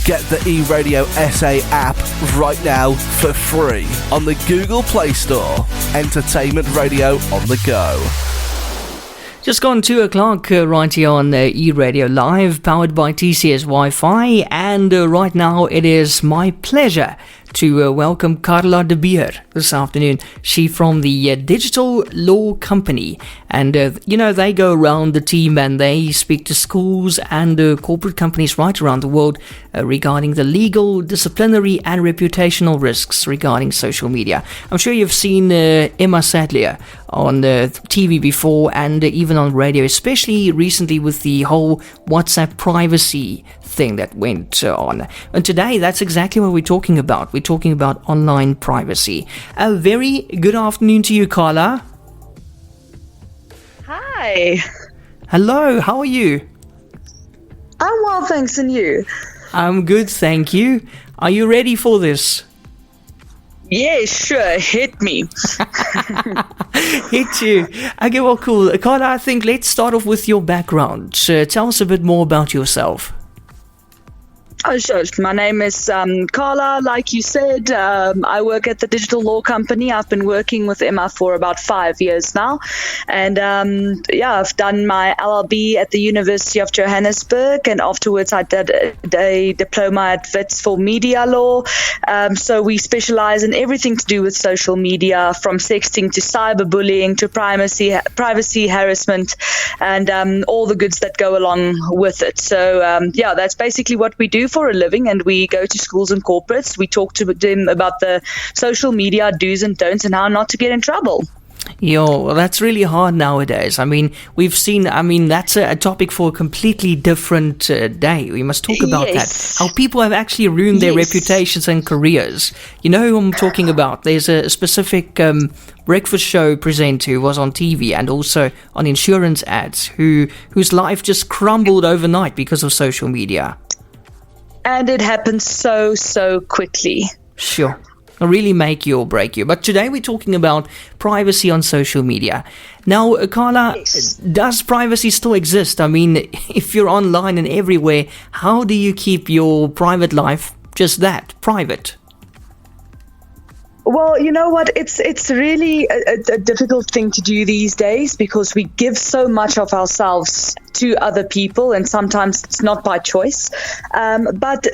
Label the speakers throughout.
Speaker 1: Get the eRadio SA app right now for free on the Google Play Store. Entertainment radio on the go.
Speaker 2: Just gone 2 o'clock right here on eRadio Live, powered by TCS Wi-Fi, and right now it is my pleasure to welcome Carla de Beer this afternoon. She from the Digital Law Company, and they go around the team and they speak to schools and corporate companies right around the world regarding the legal, disciplinary and reputational risks regarding social media. I'm sure you've seen Emma Sadlier on TV before and even on radio, especially recently with the whole WhatsApp privacy thing that went on. And today, that's exactly what we're talking about. We're talking about online privacy. A very good afternoon to you, Carla.
Speaker 3: Hi.
Speaker 2: Hello, how are you?
Speaker 3: I'm well, thanks, and you?
Speaker 2: I'm good, thank you. Are you ready for this?
Speaker 3: Yeah, sure. Hit me.
Speaker 2: Hit you. Okay, well, cool. Carla, I think let's start off with your background. Tell us a bit more about yourself.
Speaker 3: Oh, sure. My name is Carla, like you said. I work at the Digital Law Company. I've been working with Emma for about 5 years now. And I've done my LLB at the University of Johannesburg. And afterwards, I did a diploma at WITS for media law. So we specialize in everything to do with social media, from sexting to cyberbullying to privacy harassment, and all the goods that go along with it. So, that's basically what we do for a living, and we go to schools and corporates. We talk to them about the social media do's and don'ts and how not to get in trouble.
Speaker 2: Well, that's really hard nowadays. I mean, we've seen, that's a topic for a completely different day. We must talk about that. How people have actually ruined their reputations and careers. You know who I'm talking about? There's a specific breakfast show presenter who was on TV and also on insurance ads whose life just crumbled overnight because of social media.
Speaker 3: And it happens so quickly. Sure.
Speaker 2: It'll really make you or break you. But today we're talking about privacy on social media. Now, Carla, does privacy still exist? I mean, if you're online and everywhere, how do you keep your private life just that, private?
Speaker 3: Well, you know what? It's really a difficult thing to do these days because we give so much of ourselves to other people, and sometimes it's not by choice. But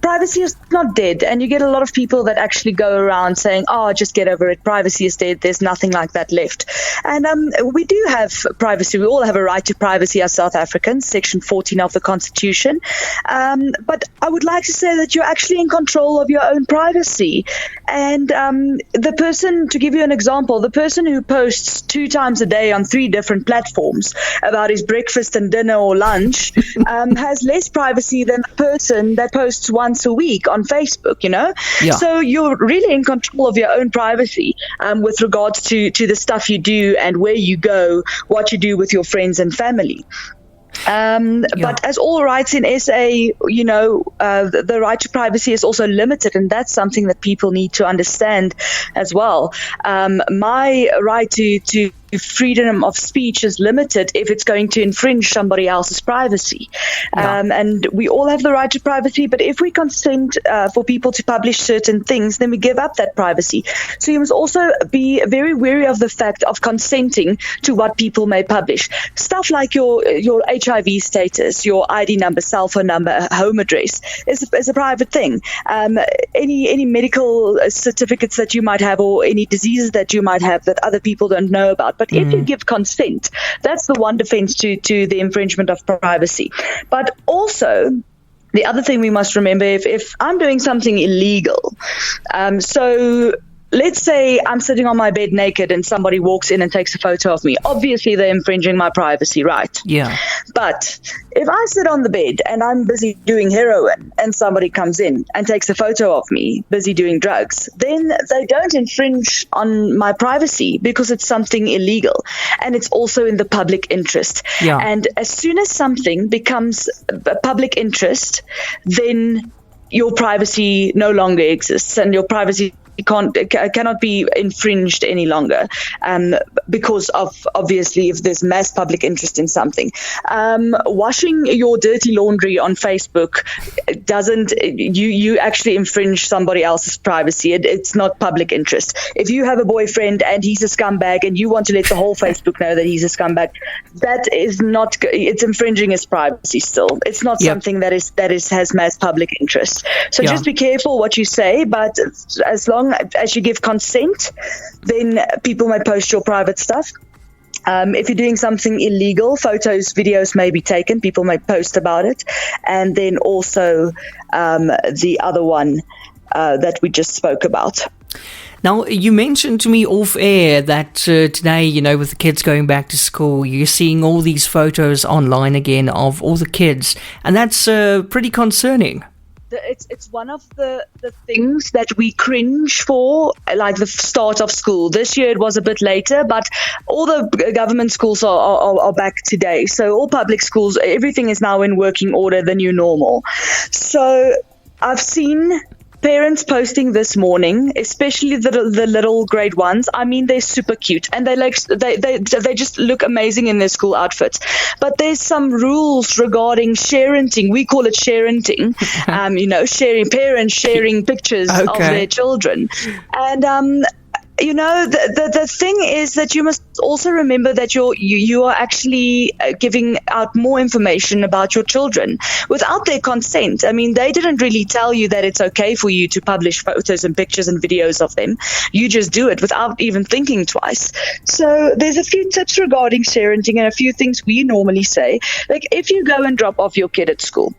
Speaker 3: privacy is not dead, and you get a lot of people that actually go around saying, "Oh, just get over it. Privacy is dead. There's nothing like that left." And we do have privacy. We all have a right to privacy as South Africans, Section 14 of the Constitution. But I would like to say that you're actually in control of your own privacy. And the person, to give you an example, the person who posts 2 times a day on 3 different platforms about his breakfast and dinner or lunch has less privacy than the person that posts once a week on Facebook, you know? Yeah. So you're really in control of your own privacy with regards to the stuff you do and where you go, what you do with your friends and family. But as all rights in SA, the right to privacy is also limited, and that's something that people need to understand as well. My right to freedom of speech is limited if it's going to infringe somebody else's privacy. And we all have the right to privacy, but if we consent for people to publish certain things, then we give up that privacy. So you must also be very wary of the fact of consenting to what people may publish. Stuff like your HIV status, your ID number, cell phone number, home address is a private thing. Any medical certificates that you might have or any diseases that you might have that other people don't know about. But if you give consent, that's the one defense to the infringement of privacy. But also, the other thing we must remember, if I'm doing something illegal, so let's say I'm sitting on my bed naked and somebody walks in and takes a photo of me. Obviously, they're infringing my privacy, right?
Speaker 2: Yeah.
Speaker 3: But if I sit on the bed and I'm busy doing heroin and somebody comes in and takes a photo of me busy doing drugs, then they don't infringe on my privacy because it's something illegal and it's also in the public interest. Yeah. And as soon as something becomes a public interest, then your privacy no longer exists and your privacy cannot be infringed any longer, because of, obviously, if there's mass public interest in something. Washing your dirty laundry on Facebook doesn't, you actually infringe somebody else's privacy. It's not public interest. If you have a boyfriend and he's a scumbag and you want to let the whole Facebook know that he's a scumbag, that is not, it's infringing his privacy still. It's not something that has mass public interest. So just be careful what you say, but as long as you give consent, then people may post your private stuff. If you're doing something illegal, photos, videos may be taken. People may post about it. And then also the other one that we just spoke about.
Speaker 2: Now, you mentioned to me off air that today, with the kids going back to school, you're seeing all these photos online again of all the kids. And that's pretty concerning.
Speaker 3: It's one of the things that we cringe for, like the start of school. This year it was a bit later, but all the government schools are back today. So all public schools, everything is now in working order, the new normal. So I've seen parents posting this morning, especially the little grade ones. I mean, they're super cute and they just look amazing in their school outfits. But there's some rules regarding sharenting. We call it sharenting. Parents sharing pictures of their children. And the thing is that you must also remember that you are actually giving out more information about your children without their consent. I mean, they didn't really tell you that it's okay for you to publish photos and pictures and videos of them. You just do it without even thinking twice. So there's a few tips regarding parenting and a few things we normally say. Like if you go and drop off your kid at school,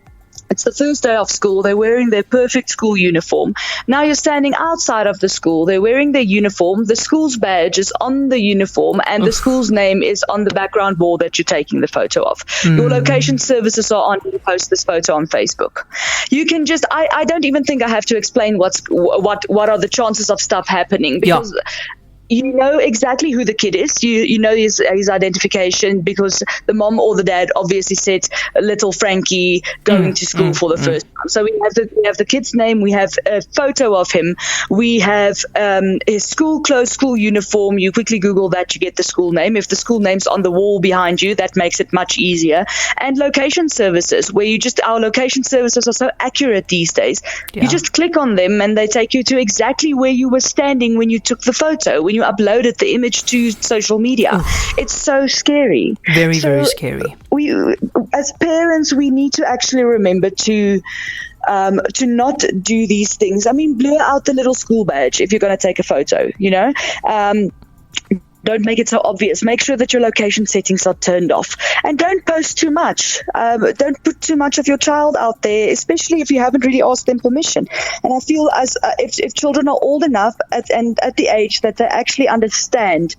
Speaker 3: it's the first day of school. They're wearing their perfect school uniform. Now you're standing outside of the school. They're wearing their uniform. The school's badge is on the uniform and the school's name is on the background wall that you're taking the photo of. Your location services are on to post this photo on Facebook. You can just, I don't even think I have to explain what are the chances of stuff happening, because you know exactly who the kid is. You know his identification because the mom or the dad obviously said little Frankie going to school for the first time. So we have the kid's name. We have a photo of him. We have his school clothes, school uniform. You quickly Google that, you get the school name. If the school name's on the wall behind you, that makes it much easier. And location services, where our location services are so accurate these days. You just click on them and they take you to exactly where you were standing when you took the photo, when you uploaded the image to social media. It's so scary.
Speaker 2: Very scary.
Speaker 3: We, as parents, we need to actually remember to not do these things. I mean, blur out the little school badge if you're going to take a photo, Don't make it so obvious. Make sure that your location settings are turned off. And don't post too much. Don't put too much of your child out there, especially if you haven't really asked them permission. And I feel as if children are old enough at the age that they actually understand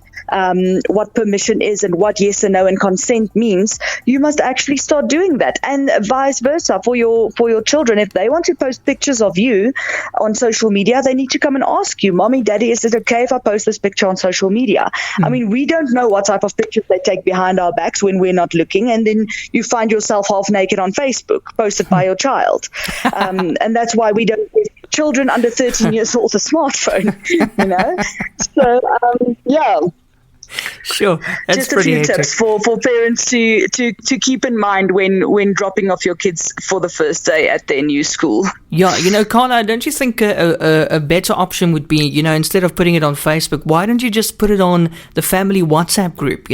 Speaker 3: what permission is and what yes and no and consent means, you must actually start doing that. And vice versa for your children. If they want to post pictures of you on social media, they need to come and ask you, Mommy, Daddy, is it okay if I post this picture on social media? I mean, we don't know what type of pictures they take behind our backs when we're not looking, and then you find yourself half naked on Facebook, posted by your child. And that's why we don't give children under 13 years old a smartphone, So,
Speaker 2: Sure, that's
Speaker 3: just a few tips for parents to keep in mind when dropping off your kids for the first day at their new school.
Speaker 2: Yeah, Carla, don't you think a better option would be, instead of putting it on Facebook, why don't you just put it on the family WhatsApp group,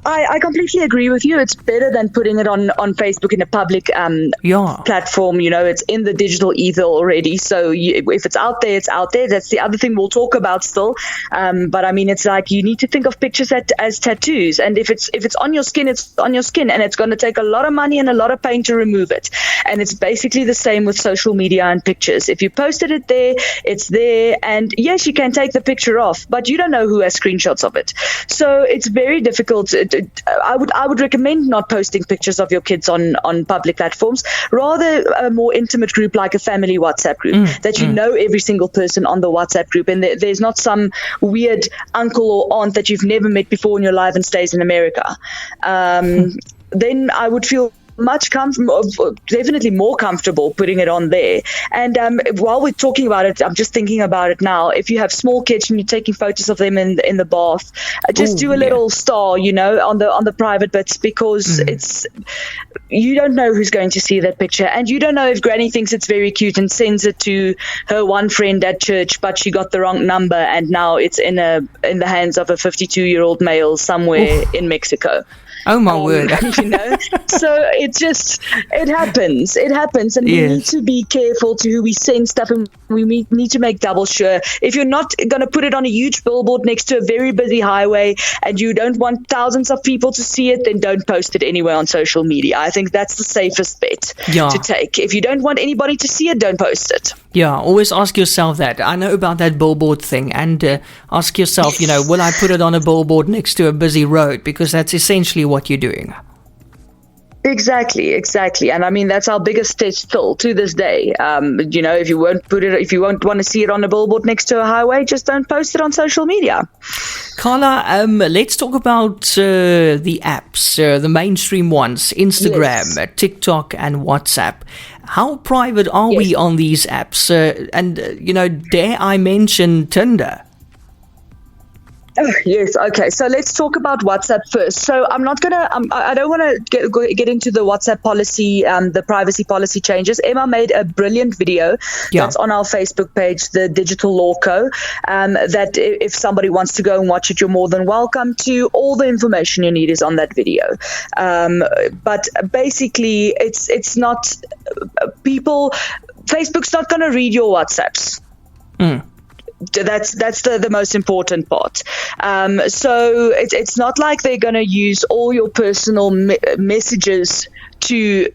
Speaker 2: I completely agree with you. It's better than putting it on Facebook in a public platform. It's in the digital ether already. So if it's out there, it's out there. That's the other thing we'll talk about still. But I mean, it's like you need to think of pictures as tattoos. And if it's on your skin, it's on your skin. And it's going to take a lot of money and a lot of pain to remove it. And it's basically the same with social media and pictures. If you posted it there, it's there. And yes, you can take the picture off, but you don't know who has screenshots of it. So it's very difficult. I would recommend not posting pictures of your kids on public platforms. Rather, a more intimate group like a family WhatsApp group that you know every single person on the WhatsApp group, and there's not some weird uncle or aunt that you've never met before in your life and stays in America. Then I would feel
Speaker 3: definitely more comfortable putting it on there. And while we're talking about it, I'm just thinking about it now. If you have small kids and you're taking photos of them in the bath, just do a little star, on the private bits, because you don't know who's going to see that picture, and you don't know if Granny thinks it's very cute and sends it to her one friend at church, but she got the wrong number, and now it's in the hands of a 52-year-old male somewhere in Mexico.
Speaker 2: Oh my word.
Speaker 3: So it happens, and we need to be careful to who we send stuff, and we need to make double sure. If you're not going to put it on a huge billboard next to a very busy highway and you don't want thousands of people to see it, then don't post it anywhere on social media. I think that's the safest bet to take. If you don't want anybody to see it, don't post it.
Speaker 2: Yeah, always ask yourself that. I know about that billboard thing, and ask yourself, will I put it on a billboard next to a busy road? Because that's essentially what you're doing.
Speaker 3: Exactly. And I mean, that's our biggest test still to this day. If you won't want to see it on a billboard next to a highway, just don't post it on social media.
Speaker 2: Carla, let's talk about the apps, the mainstream ones, Instagram, TikTok and WhatsApp. How private are we on these apps? Dare I mention Tinder?
Speaker 3: Oh, yes. Okay. So let's talk about WhatsApp first. So I'm not going to, I don't want to get into the WhatsApp policy, the privacy policy changes. Emma made a brilliant video that's on our Facebook page, the Digital Law Co. That if somebody wants to go and watch it, you're more than welcome to. All the information you need is on that video. But basically, it's not Facebook's not going to read your WhatsApps. That's the most important part. So it's not like they're going to use all your personal messages to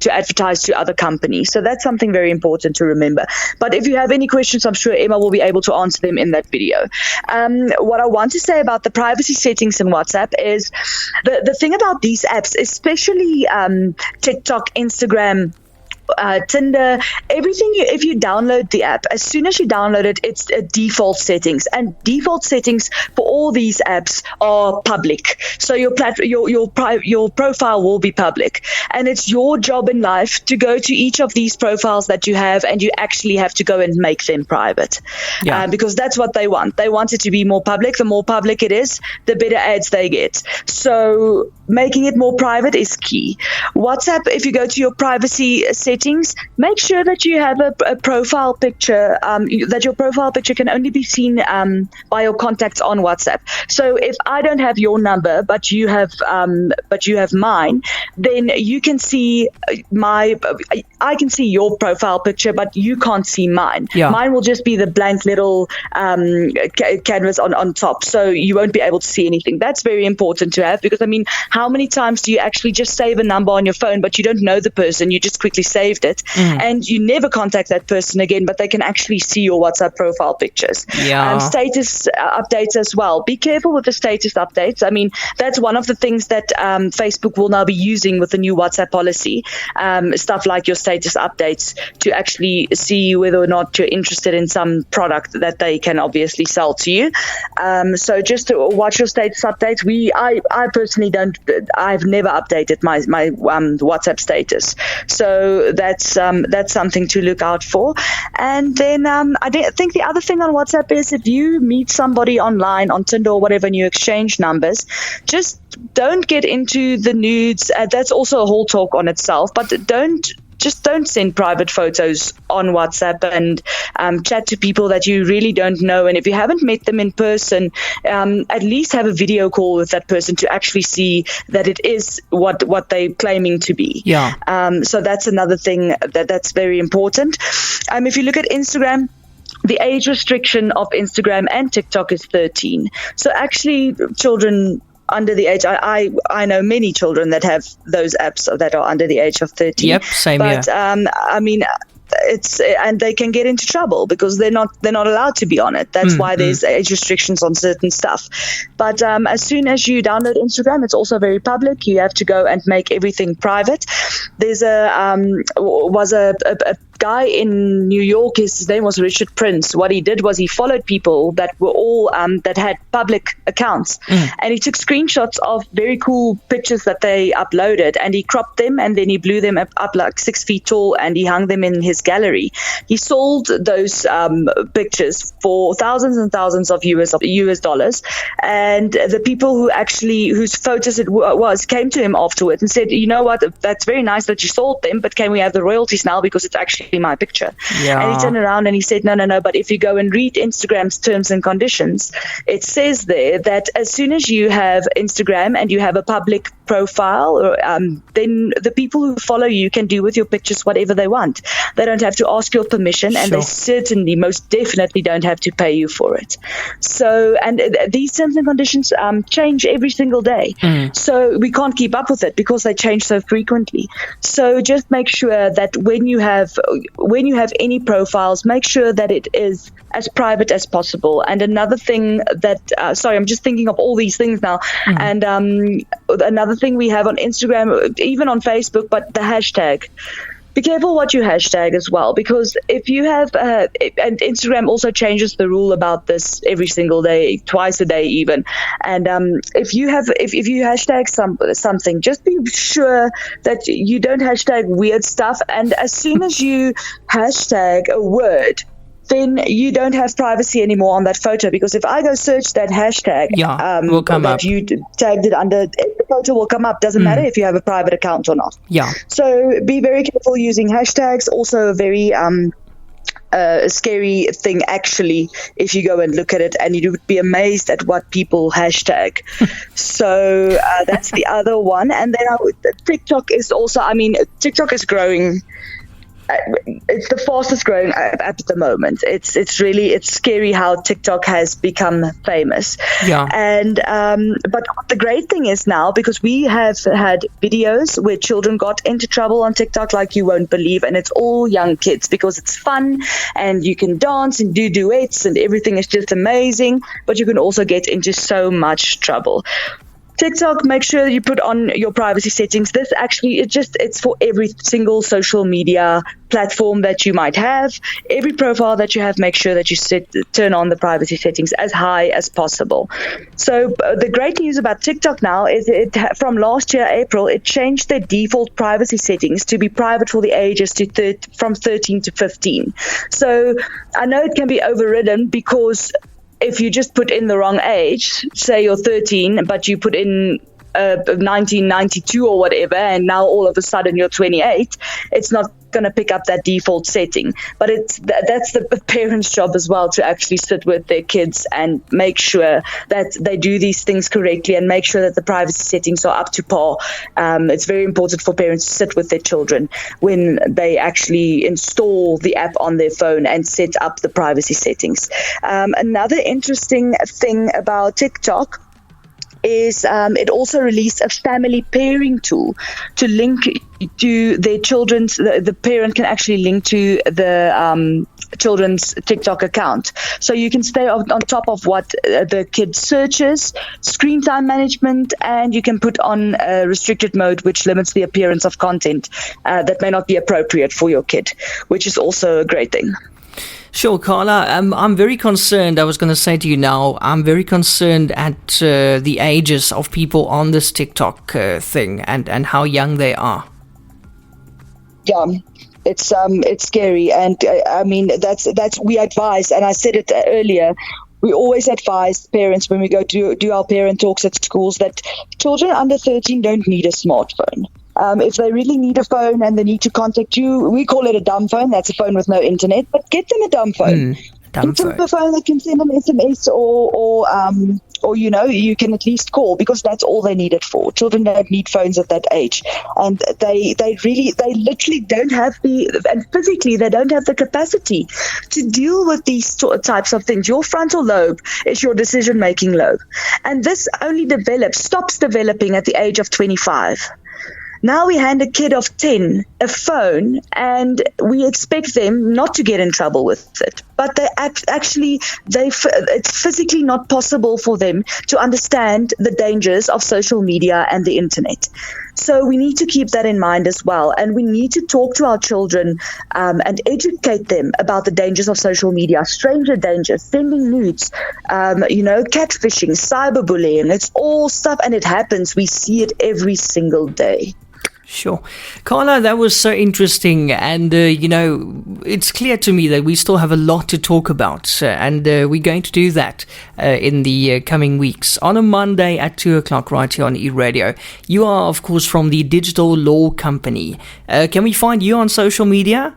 Speaker 3: advertise to other companies. So that's something very important to remember. But if you have any questions, I'm sure Emma will be able to answer them in that video. What I want to say about the privacy settings in WhatsApp is the thing about these apps, especially TikTok, Instagram, Tinder, everything. If you download the app, as soon as you download it, it's default settings, and default settings for all these apps are public. So your profile will be public, and it's your job in life to go to each of these profiles that you have, and you actually have to go and make them private, because that's what they want. They want it to be more public. The more public it is, the better ads they get. So making it more private is key. WhatsApp, if you go to your privacy settings, make sure that you have a profile picture, that your profile picture can only be seen by your contacts on WhatsApp. So if I don't have your number, but you have mine, then you can see I can see your profile picture, but you can't see mine. Mine will just be the blank little canvas on top, so you won't be able to see anything. That's very important to have, because I mean, how many times do you actually just save a number on your phone, but you don't know the person, you just quickly saved it, and you never contact that person again, but they can actually see your WhatsApp profile pictures. Status updates as well. Be careful with the status updates. I mean, that's one of the things that Facebook will now be using with the new WhatsApp policy, stuff like your status updates, to actually see whether or not you're interested in some product that they can obviously sell to you. So just to watch your status updates. I personally don't. I've never updated my WhatsApp status. So that's something to look out for. And then I think the other thing on WhatsApp is, if you meet somebody online on Tinder or whatever and you exchange numbers, just don't get into the nudes. That's also a whole talk on itself. But don't send private photos on WhatsApp and chat to people that you really don't know. And if you haven't met them in person, at least have a video call with that person to actually see that it is what they're claiming to be. So that's another thing that's very important. If you look at Instagram, the age restriction of Instagram and TikTok is 13. So actually, children under the age, I know many children that have those apps that are under the age of 13.
Speaker 2: Yep, same here.
Speaker 3: But I mean, and they can get into trouble because they're not allowed to be on it. That's why there's age restrictions on certain stuff. But as soon as you download Instagram, it's also very public. You have to go and make everything private. There's a guy in New York, his name was Richard Prince. What he did was he followed people that were all that had public accounts, and he took screenshots of very cool pictures that they uploaded, and he cropped them, and then he blew them up like 6 feet tall, and he hung them in his gallery. He sold those pictures for thousands and thousands of US dollars, and the people whose photos it was came to him afterwards and said, you know what, that's very nice that you sold them, but can we have the royalties now, because it's actually my picture. And he turned around and he said, no, but if you go and read Instagram's terms and conditions, it says there that as soon as you have Instagram and you have a public profile, then the people who follow you can do with your pictures whatever they want. They don't have to ask your permission, and they certainly, most definitely, don't have to pay you for it. So, and these terms and conditions change every single day. So we can't keep up with it because they change so frequently. So just make sure that when you have any profiles, make sure that it is as private as possible. And another thing that, I'm just thinking of all these things now. And another thing we have on Instagram, even on Facebook, but the hashtag. Be careful what you hashtag as well, because if you have, and Instagram also changes the rule about this every single day, twice a day even. And if you hashtag something, just be sure that you don't hashtag weird stuff. And as soon as you hashtag a word, then you don't have privacy anymore on that photo, because if I go search that hashtag,
Speaker 2: will come up.
Speaker 3: You tagged it under, the photo will come up. Doesn't matter if you have a private account or not. So be very careful using hashtags. Also a very scary thing, actually, if you go and look at it, and you would be amazed at what people hashtag. So that's the other one. And then TikTok is also, TikTok is growing. It's the fastest growing app at the moment. It's scary how TikTok has become famous. And but the great thing is now, because we have had videos where children got into trouble on TikTok like you won't believe, and it's all young kids, because it's fun and you can dance and do duets and everything is just amazing, but you can also get into so much trouble. TikTok, make sure that you put on your privacy settings. This actually, it's for every single social media platform that you might have. Every profile that you have, make sure that you turn on the privacy settings as high as possible. So the great news about TikTok now is from last year, April, it changed their default privacy settings to be private for the ages from 13 to 15. So I know it can be overridden, because if you just put in the wrong age, say you're 13, but you put in 1992 or whatever, and now all of a sudden you're 28, it's not going to pick up that default setting. But that's the parents' job as well, to actually sit with their kids and make sure that they do these things correctly, and make sure that the privacy settings are up to par. It's very important for parents to sit with their children when they actually install the app on their phone and set up the privacy settings. Another interesting thing about TikTok is it also released a family pairing tool to link to their children's. The parent can actually link to the children's TikTok account, so you can stay on top of what the kid searches, screen time management, and you can put on restricted mode, which limits the appearance of content that may not be appropriate for your kid, which is also a great thing.
Speaker 2: Sure, Carla. I'm very concerned. I was going to say to you now, I'm very concerned at the ages of people on this TikTok thing and how young they are.
Speaker 3: Yeah, it's scary, and that's we advise, and I said it earlier. We always advise parents when we go to do our parent talks at schools that children under 13 don't need a smartphone. If they really need a phone and they need to contact you, we call it a dumb phone. That's a phone with no internet, but get them a dumb phone. Get them a phone that can send an SMS or you can at least call, because that's all they need it for. Children don't need phones at that age, and they literally don't have and physically they don't have the capacity to deal with these types of things. Your frontal lobe is your decision-making lobe, and this only stops developing at the age of 25. Now we hand a kid of 10 a phone, and we expect them not to get in trouble with it. But it's physically not possible for them to understand the dangers of social media and the internet. So we need to keep that in mind as well. And we need to talk to our children and educate them about the dangers of social media, stranger danger, sending nudes, catfishing, cyberbullying. It's all stuff, and it happens. We see it every single day.
Speaker 2: Sure. Carla, that was so interesting. And, it's clear to me that we still have a lot to talk about. And we're going to do that in the coming weeks. On a Monday at 2 o'clock right here on eRadio. You are, of course, from the Digital Law Company. Can we find you on social media?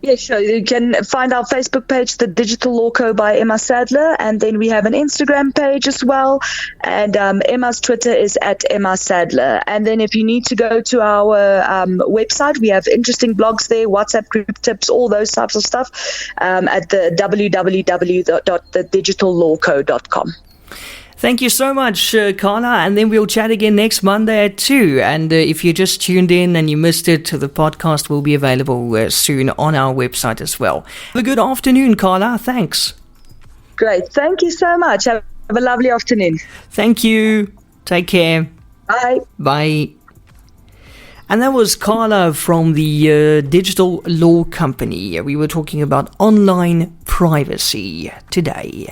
Speaker 3: Yeah, sure. You can find our Facebook page, The Digital Law Co. by Emma Sadler, and then we have an Instagram page as well. And Emma's Twitter is at Emma Sadler. And then if you need to go to our website, we have interesting blogs there, WhatsApp group tips, all those types of stuff at the www.thedigitalLawco.com.
Speaker 2: Thank you so much, Carla, and then we'll chat again next Monday at 2. And if you just tuned in and you missed it, the podcast will be available soon on our website as well. Have a good afternoon, Carla. Thanks.
Speaker 3: Great. Thank you so much. Have a lovely afternoon.
Speaker 2: Thank you. Take care.
Speaker 3: Bye.
Speaker 2: Bye. And that was Carla from the Digital Law Company. We were talking about online privacy today.